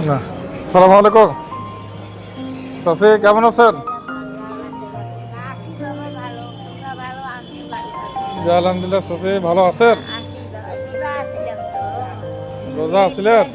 না। সালাম আলাইকুম চাচি, কেমন আছেন? জি আলহামদুলিল্লাহ চাচি, ভালো আছেন? রোজা আছিলেন?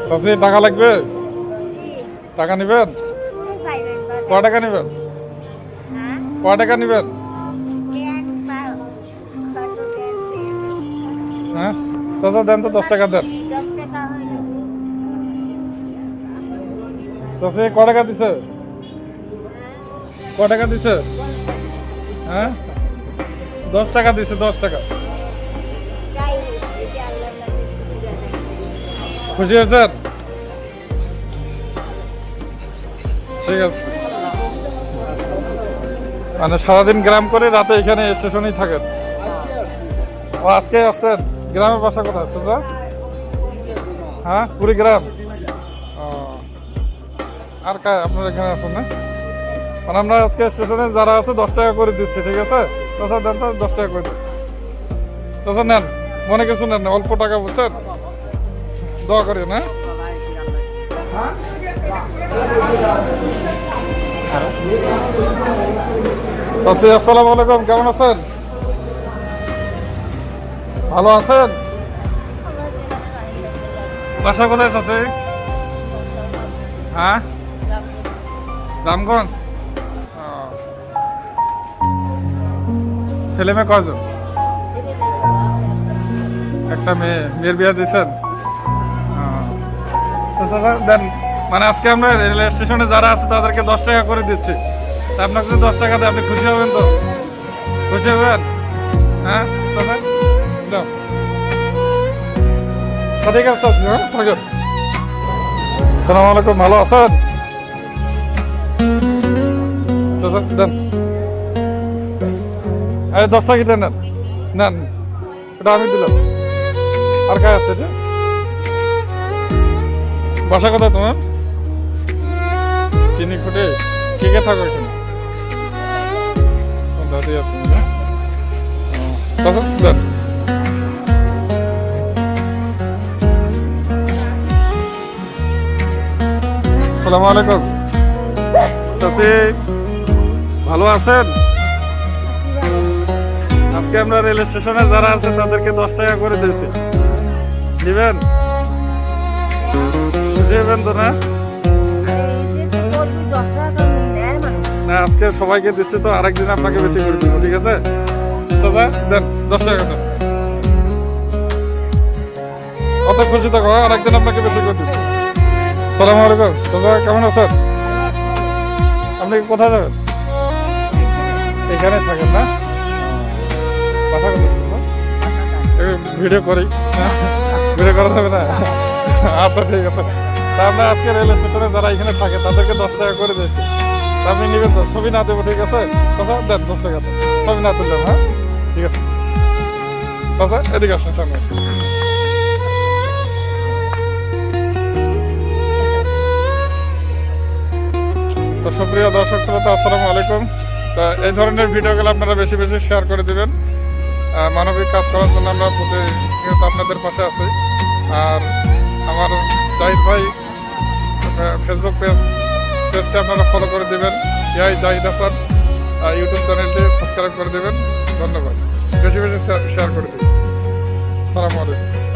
চাচি টাকা লাগবে? টাকা নিবেন? কয় টাকা নিবেন? কয় টাকা নিবেন? হ্যাঁ চাচা দেন তো, 10 টাকা দেন। চাচি কয় টাকা দিছে? কয় টাকা দিছে? হ্যাঁ 10 টাকা দিছে, 10 টাকা। খুশি হয়েছেন? ঠিক আছে। মানে সারাদিন গ্রাম করে রাতে এখানে স্টেশনেই থাকেন? ও আজকে আসছেন? গ্রামের বাসা কোথায় চাচা? হ্যাঁ কুড়িগ্রাম। ও আর আপনার এখানে আছেন না? মানে আমরা আজকে স্টেশনে যারা আছে 10 টাকা করে দিচ্ছি, ঠিক আছে? চাচা দেন তো, 10 টাকা করে দিন। চাচা নেন, মনে কিছু নেন না, অল্প টাকা বুঝছেন, দোয়া করি না। চাচি আসসালামু আলাইকুম, কেমন আছেন? ভালো আছেন? বাসা কোথায় চাচি? হ্যাঁ রামগঞ্জ। ছেলে মেয়ে কয়জন? একটা মেয়ে। মেয়ের বিয়ে দিয়েছেন? দেন। মানে আজকে আমরা রেল স্টেশনে যারা আছে তাদেরকে 10 টাকা করে দিচ্ছি। আপনাকে যদি 10 টাকা দেয় আপনি খুশি হবেন তো? খুশি হবেন? হ্যাঁ ঠিক আছে। হ্যাঁ থাকেন। আসসালামু আলাইকুম, ভালো আছেন? দেন এই 10 টাকা নেন, নেন, এটা আমি দিলাম। আর কাজ আছে এটা? বাসা কোথায় তোমার? চিনি খুঁটে। কে কে থাকো এখানে? দাদি আপনি না? দেন। আসসালামু আলাইকুম চাচি, ভালো আছেন? আজকে আমরা রেল স্টেশনে যারা আছে তাদেরকে 10 টাকা করে দিয়েছি, দিবেন? বুঝবেন তো না? না আজকে সবাইকে দিচ্ছি তো, আরেকদিন আপনাকে বেশি করে দিব, ঠিক আছে? চাচা দেন 10 টাকা দেন। অত খুশি থাকো, আরেকদিন আপনাকে বেশি করে দিব। আসসালামু আলাইকুম চাচা, কেমন আছেন? আপনি কোথায় যাবেন? এখানে থাকেন না? বাসা কোথায়? ভিডিও করি, ভিডিও করা যাবে না? আচ্ছা ঠিক আছে। তা আমরা আজকে রেল স্টেশনে যারা এখানে থাকে তাদেরকে 10 টাকা করে দিয়েছি। আপনি নেবেন তো? ছবি না দেবো, ঠিক আছে? চাচা দেন 10 টাকা, ছবি না তুললাম। হ্যাঁ ঠিক আছে চাচা, এদিকে আসেন সামনে। তো সুপ্রিয় দর্শক শ্রোতা, আসসালামু আলাইকুম। তা এই ধরনের ভিডিওগুলো আপনারা বেশি বেশি শেয়ার করে দেবেন। মানবিক কাজ করার জন্য আমরা প্রতিনিয়ত আপনাদের পাশে আছি। আর আমার জাহিদ ভাই ফেসবুক পেজটা আপনারা ফলো করে দেবেন। জাহিদ হাসান ইউটিউব চ্যানেলটি সাবস্ক্রাইব করে দেবেন। ধন্যবাদ। বেশি বেশি শেয়ার করে দেবেন। আসসালামু আলাইকুম।